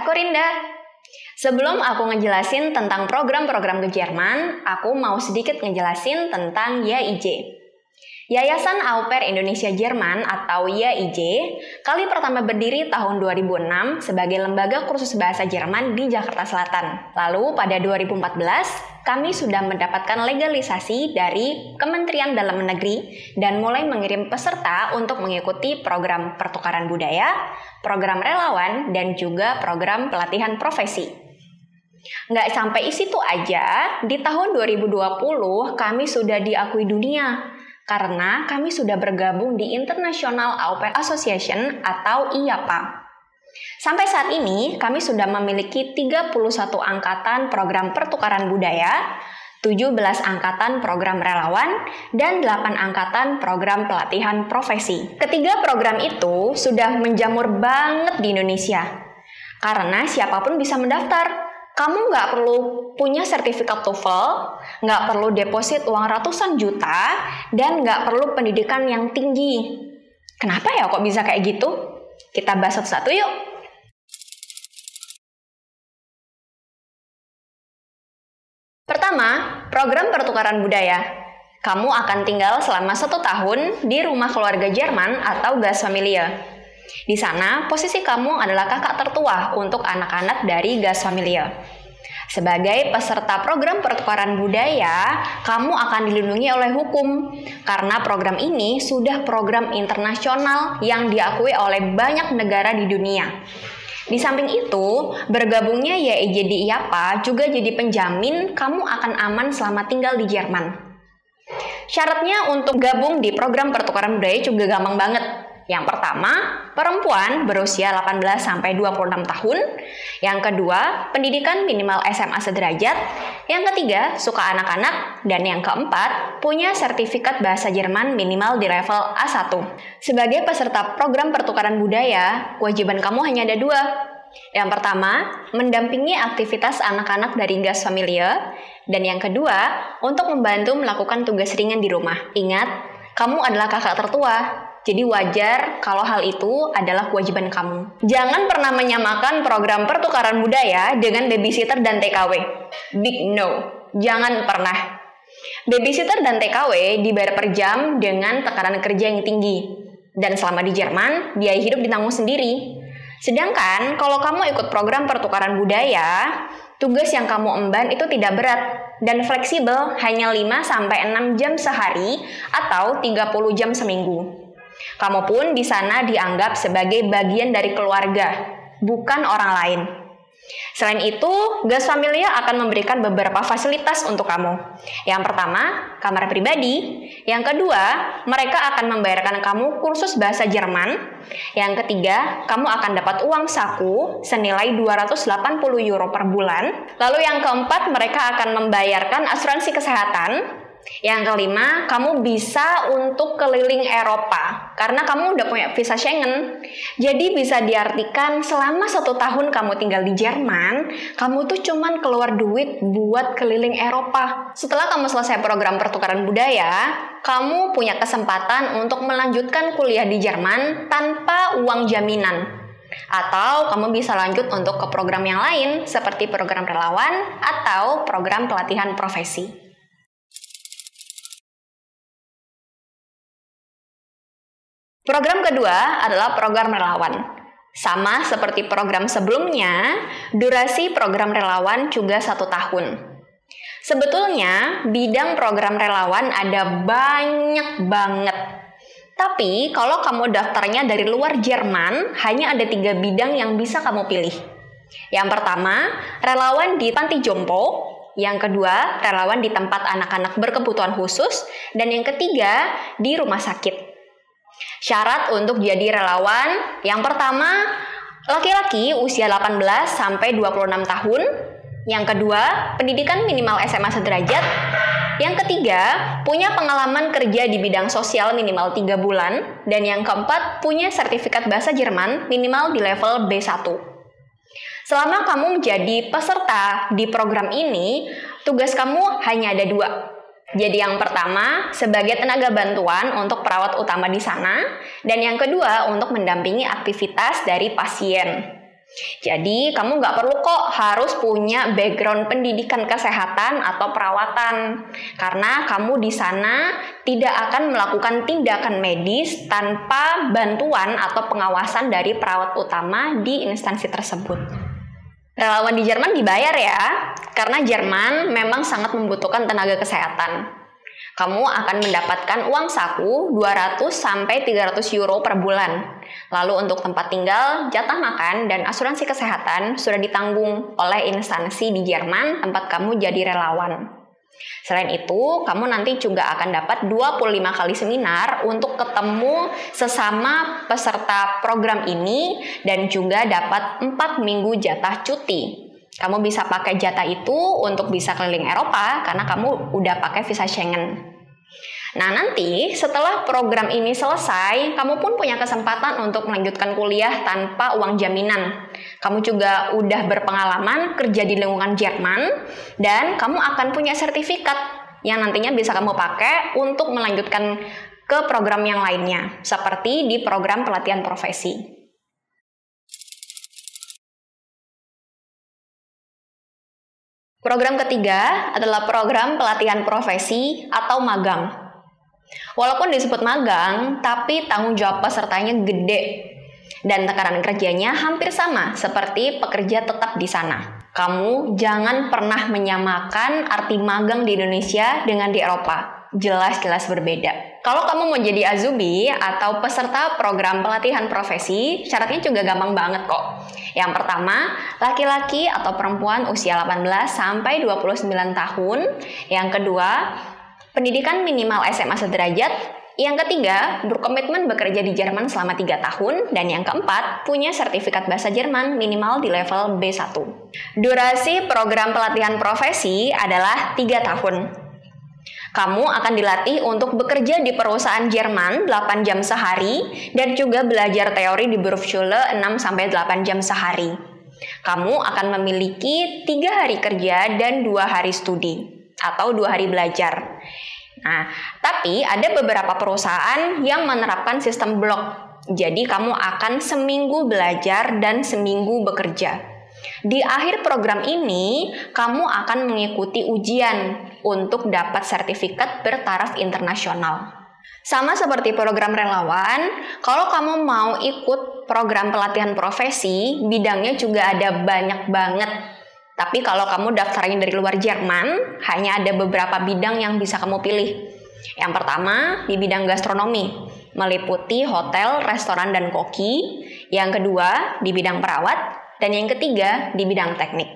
aku Rinda. Sebelum aku ngejelasin tentang program-program ke Jerman, aku mau sedikit ngejelasin tentang YAIJ. Yayasan Au Pair Indonesia Jerman atau YAIJ kali pertama berdiri tahun 2006 sebagai lembaga kursus bahasa Jerman di Jakarta Selatan. Lalu pada 2014, kami sudah mendapatkan legalisasi dari Kementerian Dalam Negeri dan mulai mengirim peserta untuk mengikuti program pertukaran budaya, program relawan, dan juga program pelatihan profesi. Nggak sampai situ aja, di tahun 2020 kami sudah diakui dunia karena kami sudah bergabung di International Au Pair Association atau IAPA. Sampai saat ini, kami sudah memiliki 31 angkatan program pertukaran budaya, 17 angkatan program relawan, dan 8 angkatan program pelatihan profesi. Ketiga program itu sudah menjamur banget di Indonesia, karena siapapun bisa mendaftar. Kamu nggak perlu punya sertifikat TOEFL, nggak perlu deposit uang ratusan juta, dan nggak perlu pendidikan yang tinggi. Kenapa ya kok bisa kayak gitu? Kita bahas satu-satu yuk. Pertama, program pertukaran budaya. Kamu akan tinggal selama 1 tahun di rumah keluarga Jerman atau Gastfamilie. Di sana, posisi kamu adalah kakak tertua untuk anak-anak dari Gastfamilie. Sebagai peserta program pertukaran budaya, kamu akan dilindungi oleh hukum karena program ini sudah program internasional yang diakui oleh banyak negara di dunia. Di samping itu, bergabungnya YAIJ di IAPA juga jadi penjamin kamu akan aman selama tinggal di Jerman. Syaratnya untuk gabung di program pertukaran budaya juga gampang banget. Yang pertama, perempuan berusia 18-26 tahun. Yang kedua, pendidikan minimal SMA sederajat. Yang ketiga, suka anak-anak. Dan yang keempat, punya sertifikat bahasa Jerman minimal di level A1. Sebagai peserta program pertukaran budaya, kewajiban kamu hanya ada 2. Yang pertama, mendampingi aktivitas anak-anak dari Gastfamilie. Dan yang kedua, untuk membantu melakukan tugas ringan di rumah. Ingat, kamu adalah kakak tertua. Jadi wajar kalau hal itu adalah kewajiban kamu. Jangan pernah menyamakan program pertukaran budaya dengan babysitter dan TKW. Big no. Jangan pernah. Babysitter dan TKW dibayar per jam dengan tekanan kerja yang tinggi. Dan selama di Jerman, biaya hidup ditanggung sendiri. Sedangkan kalau kamu ikut program pertukaran budaya, tugas yang kamu emban itu tidak berat dan fleksibel, hanya 5-6 jam sehari atau 30 jam seminggu. Kamu pun di sana dianggap sebagai bagian dari keluarga, bukan orang lain. Selain itu, Gastfamilie akan memberikan beberapa fasilitas untuk kamu. Yang pertama, kamar pribadi. Yang kedua, mereka akan membayarkan kamu kursus bahasa Jerman. Yang ketiga, kamu akan dapat uang saku senilai 280 euro per bulan. Lalu yang keempat, mereka akan membayarkan asuransi kesehatan. Yang kelima, kamu bisa untuk keliling Eropa karena kamu udah punya visa Schengen. Jadi bisa diartikan selama 1 tahun kamu tinggal di Jerman, kamu tuh cuman keluar duit buat keliling Eropa. Setelah kamu selesai program pertukaran budaya, kamu punya kesempatan untuk melanjutkan kuliah di Jerman tanpa uang jaminan. Atau kamu bisa lanjut untuk ke program yang lain seperti program relawan atau program pelatihan profesi. Program kedua adalah program relawan. Sama seperti program sebelumnya, durasi program relawan juga 1 tahun. Sebetulnya, bidang program relawan ada banyak banget. Tapi, kalau kamu daftarnya dari luar Jerman, hanya ada 3 bidang yang bisa kamu pilih. Yang pertama, relawan di panti jompo. Yang kedua, relawan di tempat anak-anak berkebutuhan khusus. Dan yang ketiga, di rumah sakit. Syarat untuk jadi relawan, yang pertama, laki-laki usia 18-26 tahun. Yang kedua, pendidikan minimal SMA sederajat. Yang ketiga, punya pengalaman kerja di bidang sosial minimal 3 bulan. Dan yang keempat, punya sertifikat bahasa Jerman minimal di level B1. Selama kamu menjadi peserta di program ini, tugas kamu hanya ada 2. Jadi yang pertama, sebagai tenaga bantuan untuk perawat utama di sana, dan yang kedua, untuk mendampingi aktivitas dari pasien. Jadi, kamu nggak perlu kok harus punya background pendidikan kesehatan atau perawatan. Karena kamu di sana tidak akan melakukan tindakan medis tanpa bantuan atau pengawasan dari perawat utama di instansi tersebut. Relawan di Jerman dibayar ya, karena Jerman memang sangat membutuhkan tenaga kesehatan. Kamu akan mendapatkan uang saku 200-300 euro per bulan. Lalu untuk tempat tinggal, jatah makan, dan asuransi kesehatan sudah ditanggung oleh instansi di Jerman tempat kamu jadi relawan. Selain itu, kamu nanti juga akan dapat 25 kali seminar untuk ketemu sesama peserta program ini dan juga dapat 4 minggu jatah cuti. Kamu bisa pakai jatah itu untuk bisa keliling Eropa karena kamu udah pakai visa Schengen. Nah, nanti setelah program ini selesai, kamu pun punya kesempatan untuk melanjutkan kuliah tanpa uang jaminan. Kamu juga udah berpengalaman kerja di lingkungan Jerman dan kamu akan punya sertifikat yang nantinya bisa kamu pakai untuk melanjutkan ke program yang lainnya, seperti di program pelatihan profesi. Program ketiga adalah program pelatihan profesi atau magang. Walaupun disebut magang, tapi tanggung jawab pesertanya gede dan tekanan kerjanya hampir sama seperti pekerja tetap di sana. Kamu jangan pernah menyamakan arti magang di Indonesia dengan di Eropa. Jelas-jelas berbeda. Kalau kamu mau jadi Azubi atau peserta program pelatihan profesi, syaratnya juga gampang banget kok. Yang pertama, laki-laki atau perempuan usia 18-29 tahun. Yang kedua, pendidikan minimal SMA sederajat. Yang ketiga, berkomitmen bekerja di Jerman selama 3 tahun. Dan yang keempat, punya sertifikat bahasa Jerman minimal di level B1. Durasi program pelatihan profesi adalah 3 tahun. Kamu akan dilatih untuk bekerja di perusahaan Jerman 8 jam sehari dan juga belajar teori di Berufsschule 6-8 jam sehari. Kamu akan memiliki 3 hari kerja dan 2 hari studi atau 2 hari belajar. Nah, tapi ada beberapa perusahaan yang menerapkan sistem blok. Jadi kamu akan seminggu belajar dan seminggu bekerja. Di akhir program ini, kamu akan mengikuti ujian untuk dapat sertifikat bertaraf internasional. Sama seperti program relawan, kalau kamu mau ikut program pelatihan profesi, bidangnya juga ada banyak banget. Tapi kalau kamu daftarnya dari luar Jerman, hanya ada beberapa bidang yang bisa kamu pilih. Yang pertama, di bidang gastronomi, meliputi hotel, restoran, dan koki. Yang kedua, di bidang perawat. Dan yang ketiga, di bidang teknik.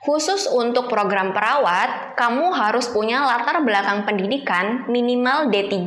Khusus untuk program perawat, kamu harus punya latar belakang pendidikan minimal D3.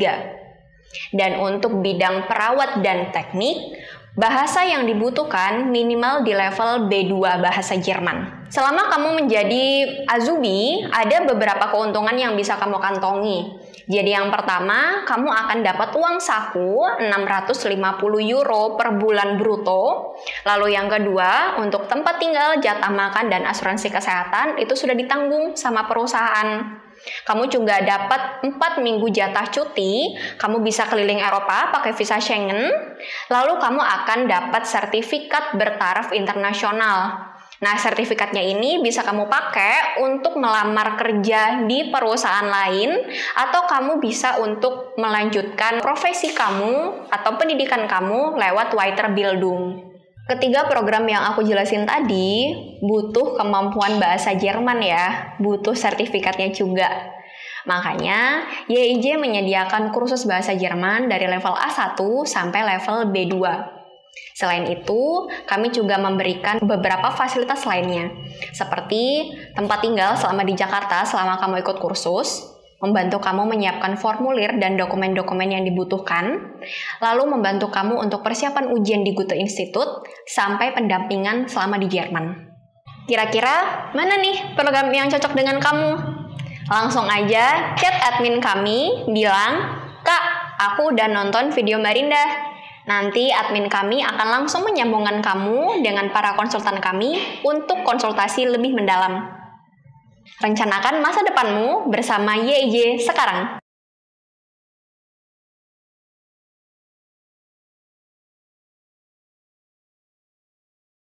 Dan untuk bidang perawat dan teknik, bahasa yang dibutuhkan minimal di level B2 bahasa Jerman. Selama kamu menjadi Azubi, ada beberapa keuntungan yang bisa kamu kantongi. Jadi yang pertama, kamu akan dapat uang saku 650 euro per bulan bruto. Lalu yang kedua, untuk tempat tinggal, jatah makan, dan asuransi kesehatan itu sudah ditanggung sama perusahaan. Kamu juga dapat 4 minggu jatah cuti, kamu bisa keliling Eropa pakai visa Schengen, lalu kamu akan dapat sertifikat bertaraf internasional. Nah, sertifikatnya ini bisa kamu pakai untuk melamar kerja di perusahaan lain atau kamu bisa untuk melanjutkan profesi kamu atau pendidikan kamu lewat Weiterbildung. Ketiga program yang aku jelasin tadi butuh kemampuan bahasa Jerman ya, butuh sertifikatnya juga. Makanya, YIJ menyediakan kursus bahasa Jerman dari level A1 sampai level B2. Selain itu, kami juga memberikan beberapa fasilitas lainnya, seperti tempat tinggal selama di Jakarta selama kamu ikut kursus, membantu kamu menyiapkan formulir dan dokumen-dokumen yang dibutuhkan, lalu membantu kamu untuk persiapan ujian di Goethe Institut, sampai pendampingan selama di Jerman. Kira-kira mana nih program yang cocok dengan kamu? Langsung aja chat admin kami, bilang, "Kak, aku udah nonton video Mbak Rinda." Nanti admin kami akan langsung menyambungkan kamu dengan para konsultan kami untuk konsultasi lebih mendalam. Rencanakan masa depanmu bersama YIJ sekarang.